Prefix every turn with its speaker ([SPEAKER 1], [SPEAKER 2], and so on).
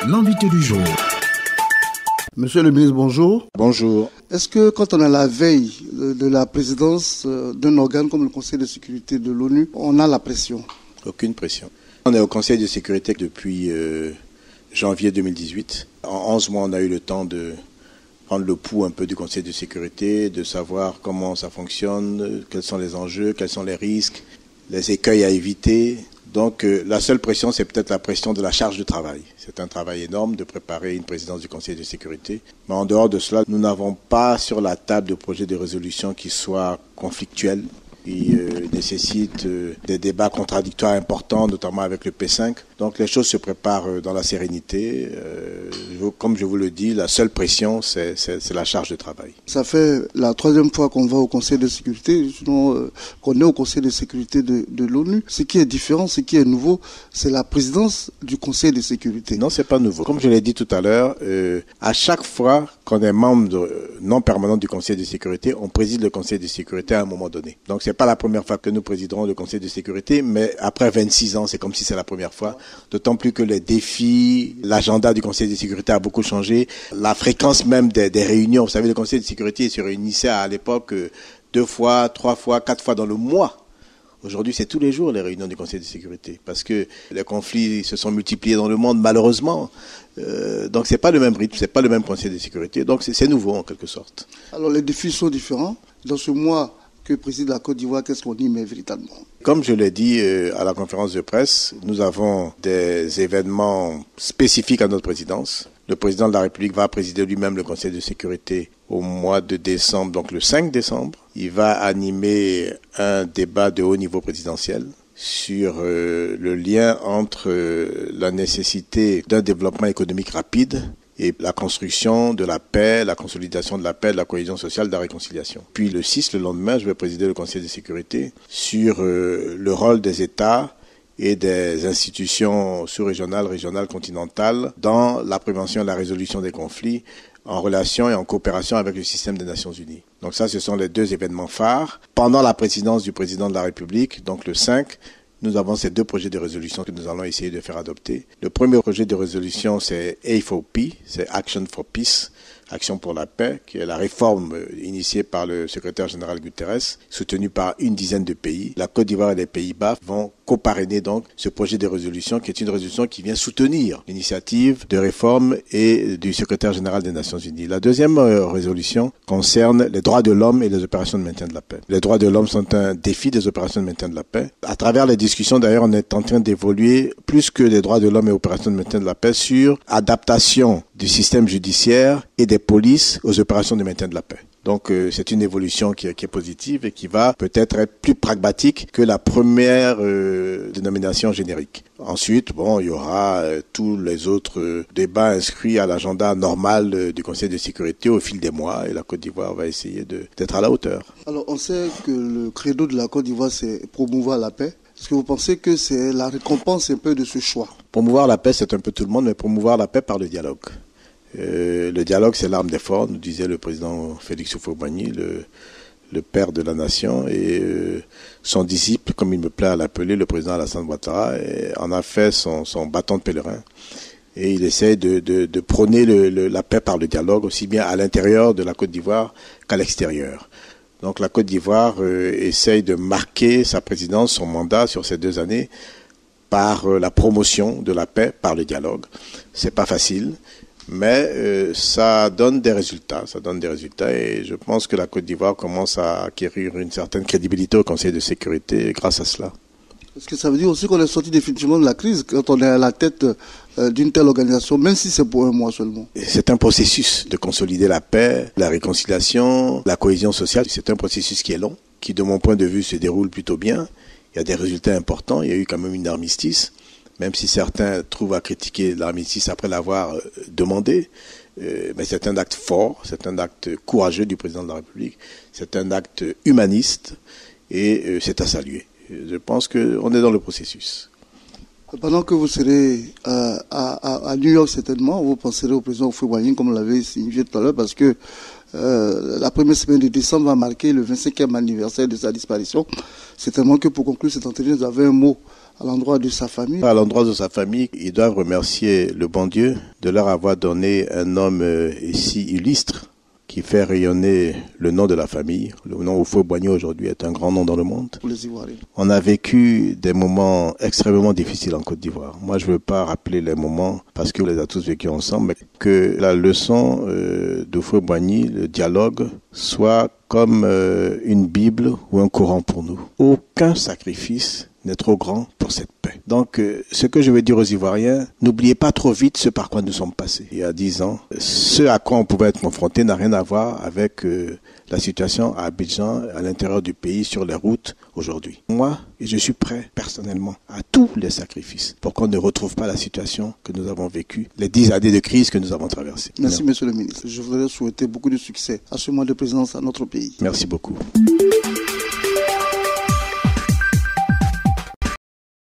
[SPEAKER 1] L'invité du jour.
[SPEAKER 2] Monsieur le ministre, bonjour.
[SPEAKER 3] Bonjour.
[SPEAKER 2] Est-ce que quand on est à la veille de la présidence d'un organe comme le Conseil de sécurité de l'ONU, on a la pression?
[SPEAKER 3] Aucune pression. On est au Conseil de sécurité depuis janvier 2018. En 11 mois, on a eu le temps de prendre le pouls un peu du Conseil de sécurité, de savoir comment ça fonctionne, quels sont les enjeux, quels sont les risques, les écueils à éviter. Donc la seule pression, c'est peut-être la pression de la charge de travail. C'est un travail énorme de préparer une présidence du Conseil de sécurité. Mais en dehors de cela, nous n'avons pas sur la table de projet de résolution qui soit conflictuel, qui nécessite des débats contradictoires importants, notamment avec le P5. Donc les choses se préparent dans la sérénité. Comme je vous le dis, la seule pression, c'est la charge de travail.
[SPEAKER 2] Ça fait la troisième fois qu'on va au Conseil de sécurité, sinon qu'on est au Conseil de sécurité de l'ONU. Ce qui est différent, ce qui est nouveau, c'est la présidence du Conseil de sécurité.
[SPEAKER 3] Non, c'est pas nouveau. Comme je l'ai dit tout à l'heure, à chaque fois qu'on est membre non permanent du Conseil de sécurité, on préside le Conseil de sécurité à un moment donné. Donc c'est pas la première fois que nous présiderons le Conseil de sécurité, mais après 26 ans, c'est comme si c'est la première fois. D'autant plus que les défis, l'agenda du Conseil de sécurité a beaucoup changé. La fréquence même des réunions, vous savez, le Conseil de sécurité se réunissait à l'époque 2 fois, 3 fois, 4 fois dans le mois. Aujourd'hui, c'est tous les jours les réunions du Conseil de sécurité parce que les conflits se sont multipliés dans le monde, malheureusement. Donc, c'est pas le même rythme, c'est pas le même Conseil de sécurité. Donc, c'est nouveau en quelque sorte.
[SPEAKER 2] Alors, les défis sont différents. Dans ce mois que préside la Côte d'Ivoire, qu'est-ce qu'on y met véritablement?
[SPEAKER 3] Comme je l'ai dit à la conférence de presse, nous avons des événements spécifiques à notre présidence. Le président de la République va présider lui-même le Conseil de sécurité au mois de décembre, donc le 5 décembre. Il va animer un débat de haut niveau présidentiel sur le lien entre la nécessité d'un développement économique rapide et la construction de la paix, la consolidation de la paix, de la cohésion sociale, de la réconciliation. Puis le 6, le lendemain, je vais présider le Conseil de sécurité sur le rôle des États et des institutions sous-régionales, régionales, continentales dans la prévention et la résolution des conflits en relation et en coopération avec le système des Nations Unies. Donc ça, ce sont les 2 événements phares. Pendant la présidence du président de la République, donc le 5, nous avons ces 2 projets de résolution que nous allons essayer de faire adopter. Le premier projet de résolution, c'est A4P, c'est Action for Peace, Action pour la paix, qui est la réforme initiée par le secrétaire général Guterres, soutenue par une dizaine de pays. La Côte d'Ivoire et les Pays-Bas vont coparrainer donc ce projet de résolution, qui est une résolution qui vient soutenir l'initiative de réforme et du secrétaire général des Nations Unies. La deuxième résolution concerne les droits de l'homme et les opérations de maintien de la paix. Les droits de l'homme sont un défi des opérations de maintien de la paix. À travers les discussions, d'ailleurs, on est en train d'évoluer plus que les droits de l'homme et opérations de maintien de la paix sur adaptation du système judiciaire et des polices aux opérations de maintien de la paix. Donc c'est une évolution qui est positive et qui va peut-être être plus pragmatique que la première dénomination générique. Ensuite, il y aura tous les autres débats inscrits à l'agenda normal du Conseil de sécurité au fil des mois et la Côte d'Ivoire va essayer d'être à la hauteur.
[SPEAKER 2] Alors on sait que le credo de la Côte d'Ivoire, c'est promouvoir la paix. Est-ce que vous pensez que c'est la récompense un peu de ce choix?
[SPEAKER 3] Promouvoir la paix, c'est un peu tout le monde, mais promouvoir la paix par le dialogue. Le dialogue, c'est l'arme des forts, nous disait le président Félix Houphouët-Boigny, le père de la nation, et son disciple, comme il me plaît à l'appeler, le président Alassane Ouattara, en a fait son bâton de pèlerin. Et il essaie de prôner la paix par le dialogue, aussi bien à l'intérieur de la Côte d'Ivoire qu'à l'extérieur. Donc la Côte d'Ivoire essaye de marquer sa présidence, son mandat sur ces 2 années, par la promotion de la paix par le dialogue. C'est pas facile. Mais ça donne des résultats, et je pense que la Côte d'Ivoire commence à acquérir une certaine crédibilité au Conseil de sécurité grâce à cela.
[SPEAKER 2] Est-ce que ça veut dire aussi qu'on est sorti définitivement de la crise quand on est à la tête d'une telle organisation, même si c'est pour 1 mois seulement?
[SPEAKER 3] C'est un processus de consolider la paix, la réconciliation, la cohésion sociale. C'est un processus qui est long, qui de mon point de vue se déroule plutôt bien. Il y a des résultats importants, il y a eu quand même une armistice. Même si certains trouvent à critiquer l'armistice après l'avoir demandé, mais c'est un acte fort, c'est un acte courageux du président de la République, c'est un acte humaniste et c'est à saluer. Je pense qu'on est dans le processus.
[SPEAKER 2] Pendant que vous serez à New York certainement, vous penserez au président Houphouët-Boigny comme vous l'avez signifié tout à l'heure, parce que la première semaine de décembre va marquer le 25e anniversaire de sa disparition. Certainement que pour conclure cet entretien, vous avez un mot à l'endroit de sa famille.
[SPEAKER 3] À l'endroit de sa famille, ils doivent remercier le bon Dieu de leur avoir donné un homme si illustre qui fait rayonner le nom de la famille. Le nom Houphouët-Boigny aujourd'hui est un grand nom dans le monde.
[SPEAKER 2] Pour les Ivoiriens.
[SPEAKER 3] On a vécu des moments extrêmement difficiles en Côte d'Ivoire. Moi, je ne veux pas rappeler les moments parce qu'on les a tous vécus ensemble, mais que la leçon d'Houphouët-Boigny, le dialogue, soit comme une Bible ou un Coran pour nous. Aucun sacrifice n'est trop grand pour cette paix. Donc, ce que je veux dire aux Ivoiriens, n'oubliez pas trop vite ce par quoi nous sommes passés. Il y a 10 ans, ce à quoi on pouvait être confronté n'a rien à voir avec la situation à Abidjan, à l'intérieur du pays, sur les routes aujourd'hui. Moi, je suis prêt personnellement à tous les sacrifices pour qu'on ne retrouve pas la situation que nous avons vécue, les 10 années de crise que nous avons traversées.
[SPEAKER 2] Merci, Monsieur le ministre. Je voudrais souhaiter beaucoup de succès à ce mois de présidence à notre pays.
[SPEAKER 3] Merci beaucoup.